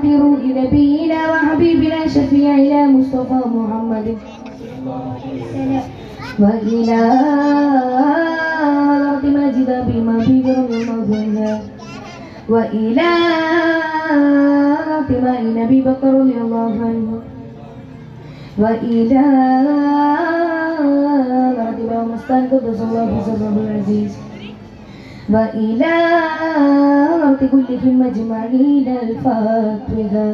روح نبينا وحبيبنا شفيعنا مصطفى محمد وإلى الأرض مجد بما بير المغنى وإلى أرض نبي بكر رضي الله عنه وإلى الأرض مستان قدس الله سره العزيز وإلى الأرض كلهم أجمعين الفاتحة.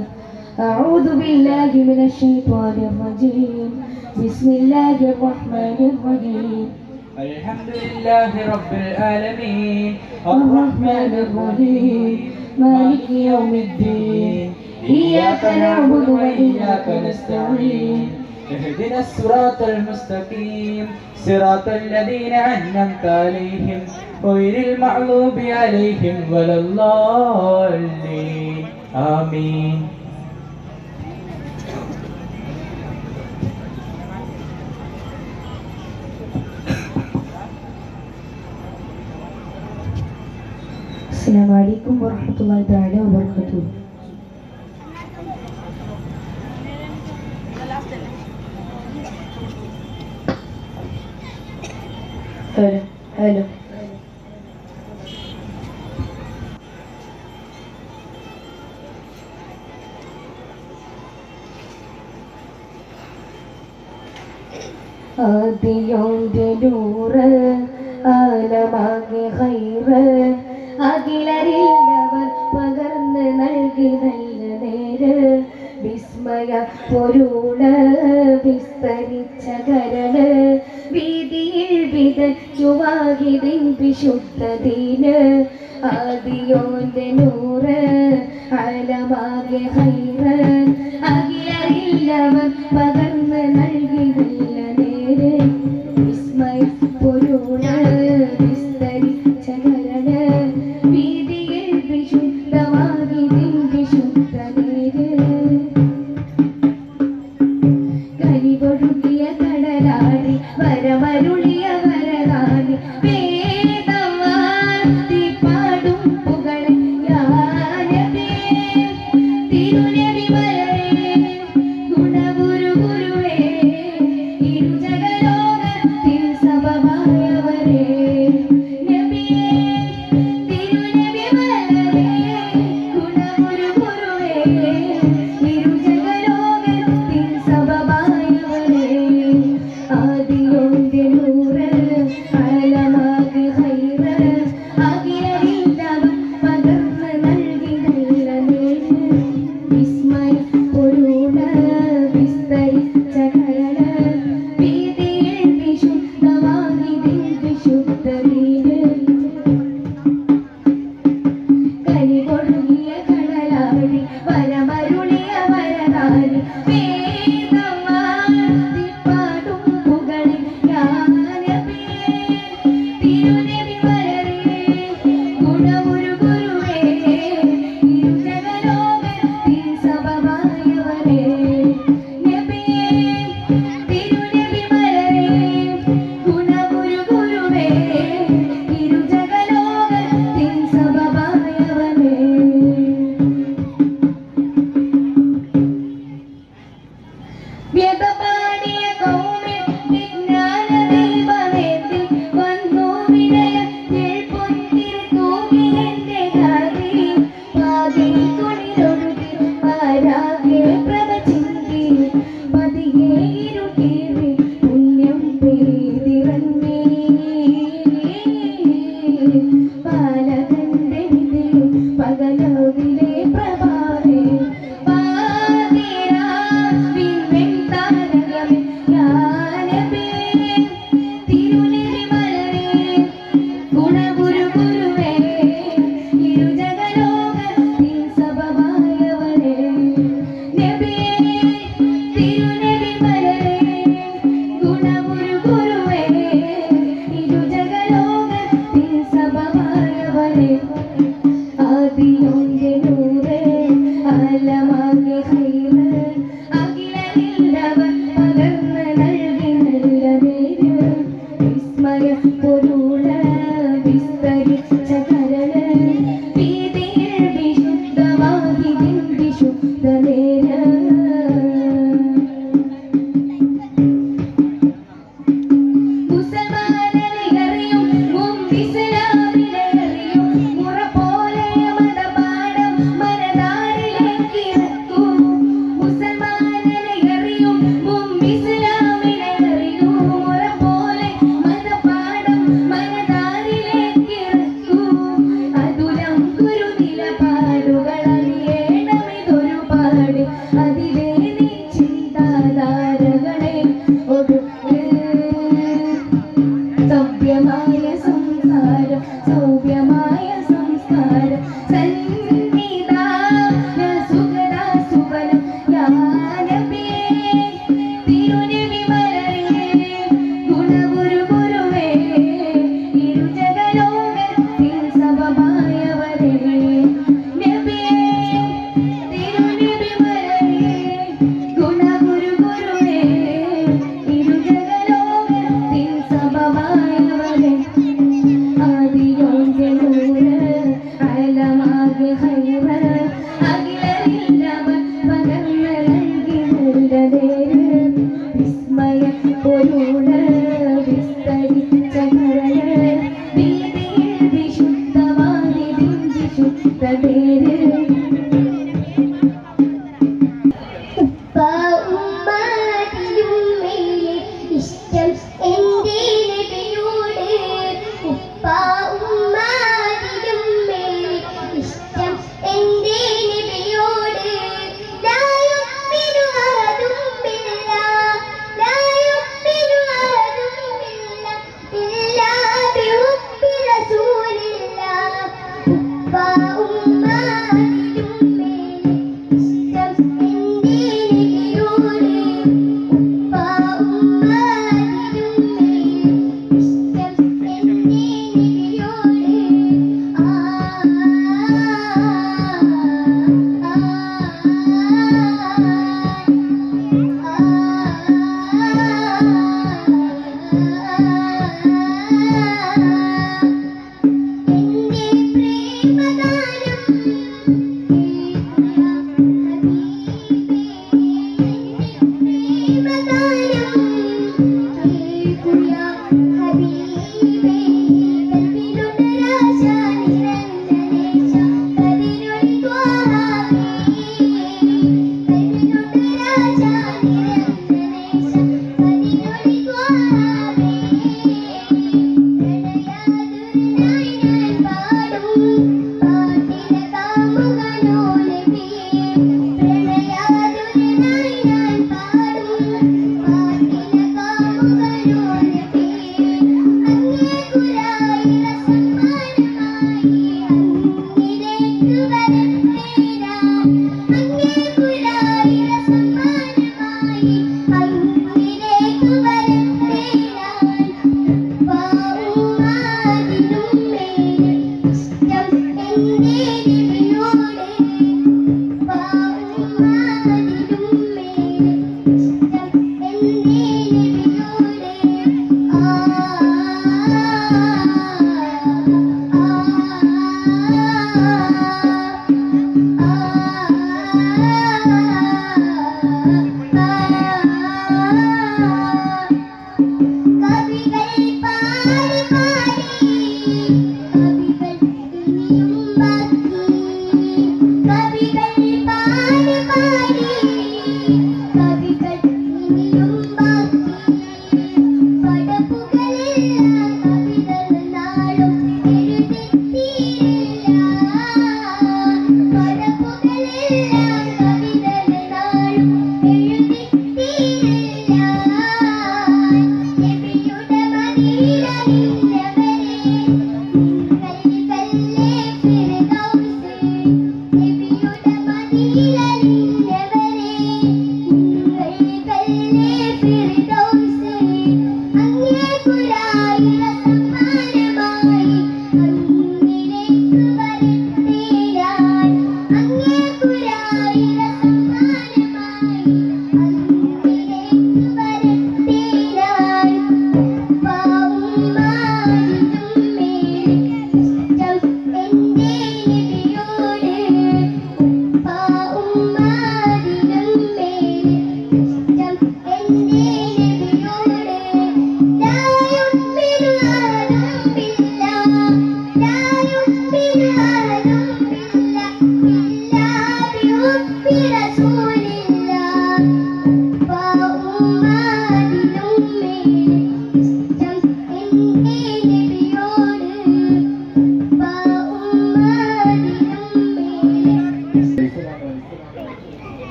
أعوذ بالله من الشيطان الرجيم. بسم الله الرحمن الرحيم. الحمد لله رب العالمين الرحمن الرحيم مالك يوم الدين إياك نعبد وإياك نستعين اهدنا الصراط المستقيم صراط الذين أنعمت عليهم غير المغضوب عليهم ولا الضالين آمين. السلام عليكم ورحمة الله تعالى وبركاته. هلا ആദിയോന്റെ നൂറ് ആലമാകെ ഖൈറ് അഖിലരില്ലവർ പകർന്ന് നൽകി നല്ല നേര് വിസ്മയ പൊരുള് വിസ്തരിച്ച കരള് വീതിയിൽ വിതച്ചുവാഹിതിൻ വിശുദ്ധതീന് ആദിയോന്റെ നൂറ് ആലമാകെ ഖൈറ് അഖിലരില്ലവർ പകർന്ന് നൽകി നല്ല നേര് വിസ്മയ പൊരുള് വിസ്തരിച്ച കരള് വീതിയിൽ വിശുദ്ധവാഹിതിൻ വിശുദ്ധതീര് കരിപൊഴുകിയ കടലാടി വരമരുളിയ വരകാലി വേദവാർത്തി പാടും പുകളെ യാനബി തിരുനബി വരേ ഗുണഗുരു ഗുരുവേ ഇരുജഗലോകത്തിൽ സബമായവരേ നബിയേ തിരുനബി വരേ ഗുണഗുരു ഗുരുവേ ഇരുജഗലോകത്തിൽ സബമായവരേ ആദിയോന്റെ നൂറ് ആലമാകെ ഖൈറ് അഖിലരില്ലവർ പകർന്ന് നൽകി നല്ല നേര് വിസ്മയ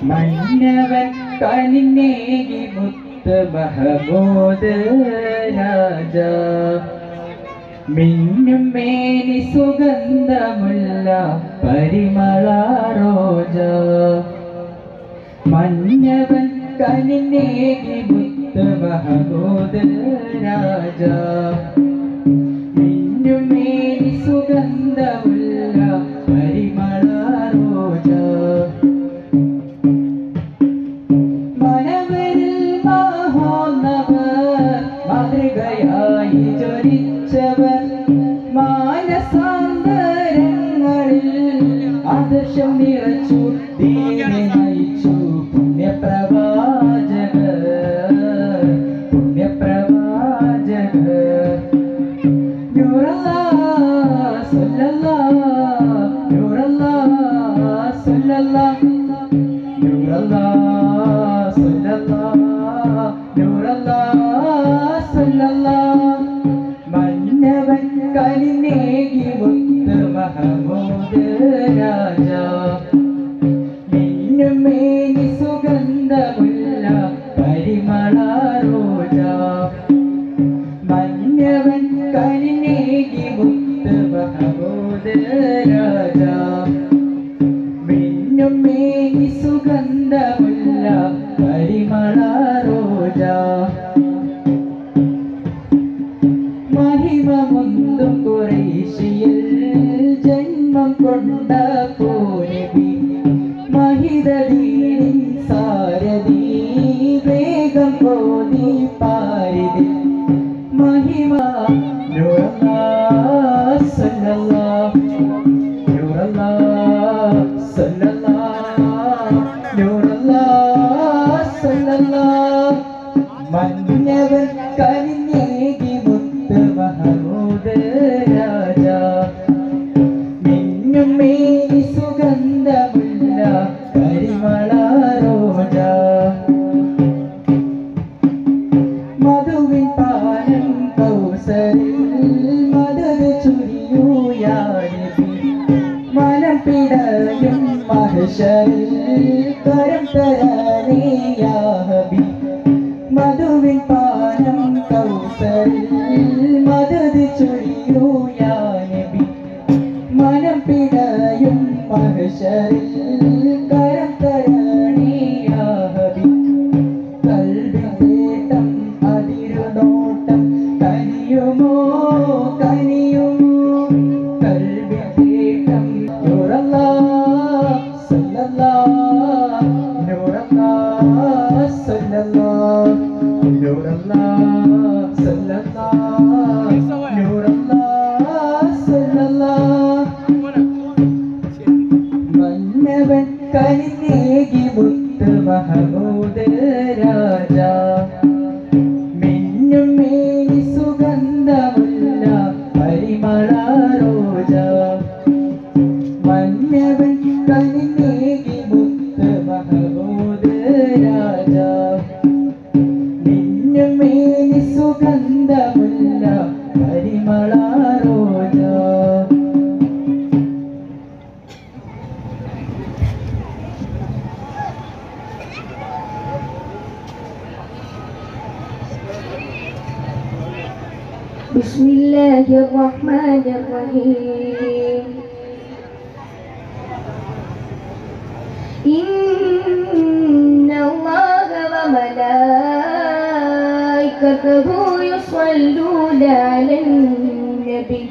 മന്നവൻ കനിനേകി മുത്ത് മഹമൂദ് രാജ മിന്നും മേനി സുഗന്ധമുള്ള പരിമള റോജ മന്നവൻ കനിനേകി മുത്ത് മഹമൂദ് രാജ മിന്നും മേനി സുഗന്ധമുള്ള പരിമള റോജ മാതൃകയായി ജ്വലിച്ചവർ മാനസാന്തരങ്ങളിൽ ആദർശം നിറച്ചു ദീനെ നയിച്ചു പുണ്യപ്രവാചകർ നൂറല്ലാഹ് സല്ലല്ലാഹ് നൂറല്ലാഹ് സല്ലല്ലാഹ് നൂറല്ലാഹ് സല്ലല്ലാഹ് നൂറല്ലാഹ് സല്ലല്ലാഹ് മന്നവൻ കനിനേകി മുത്ത് മഹമൂദ് രാജ മിന്നും മേനി സുഗന്ധമുള്ള പരിമള റോജ മന്നവൻ കനിനേകി മുത്ത് മഹമൂദ് രാജ മിന്നും മേനി സുഗന്ധമുള്ള പരിമള റോജ മഹിമമുന്തും ഖുറൈശിയിൽ ജന്മം കൊണ്ട പൂനബി മഹിതദീനിൻ സാരഥി വേഗം ഓതി പാരിതി മഹിമ നൂറല്ലാഹ് സല്ലല്ലാഹ് നൂറല്ലാഹ് സല്ലല്ലാഹ് നൂറല്ലാഹ് സല്ലല്ലാഹ് മന്നവൻ കനിനേകി മുത്ത് മഹമൂദ് രാജ മിന്നും മേനി സുഗന്ധമുള്ള പരിമള റോജ മധുവിൻ പാനം കൗസരിൽ മധുര ചുരിയൂ യാ നബി മനം പിടയും മഹ്ശറിൽ കരം തരാനേ യാ ഹബീബ് മധുവിൻ പാനം കൗസരിൽ മധുര ചുരിയൂ യാ നബി മനം പിടയും മഹ്ശറിൽ കരം തരാനേ യാ ഹബീബ് കൽബിൻ തേട്ടം അതിരുനോട്ടം കനിയുമോ കനിയുമോ കൽബിൻ തേട്ടം നൂറല്ലാഹ് സല്ലല്ലാഹ് നൂറല്ലാഹ് സല്ലല്ലാഹ് നൂറല്ലാഹ് സല്ലല്ലാഹ് നൂറല്ലാഹ് സല്ലല്ലാഹ് മന്നവൻ കനിനേകി മുത്ത് മഹമൂദ് രാജ മിന്നും മേനി സുഗന്ധമുള്ള പരിമള റോജ മന്നവൻ കനിനേകി മുത്ത് മഹമൂദ് രാജ മിന്നും മേനി സുഗന്ധമുള്ള പരിമള റോജ ബിസ്മില്ലാഹിർ റഹ്മാനിർ റഹീം ഇന്നല്ലാഹ وملائكته يصلون على النبي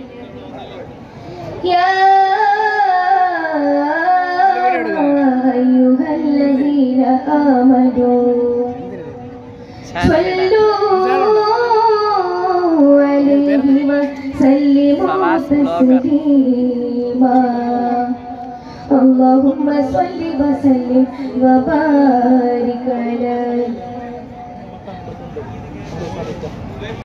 يا أيها الذين آمنوا صلوا عليه وسلموا تسليما اللهم صل وسلم وبارك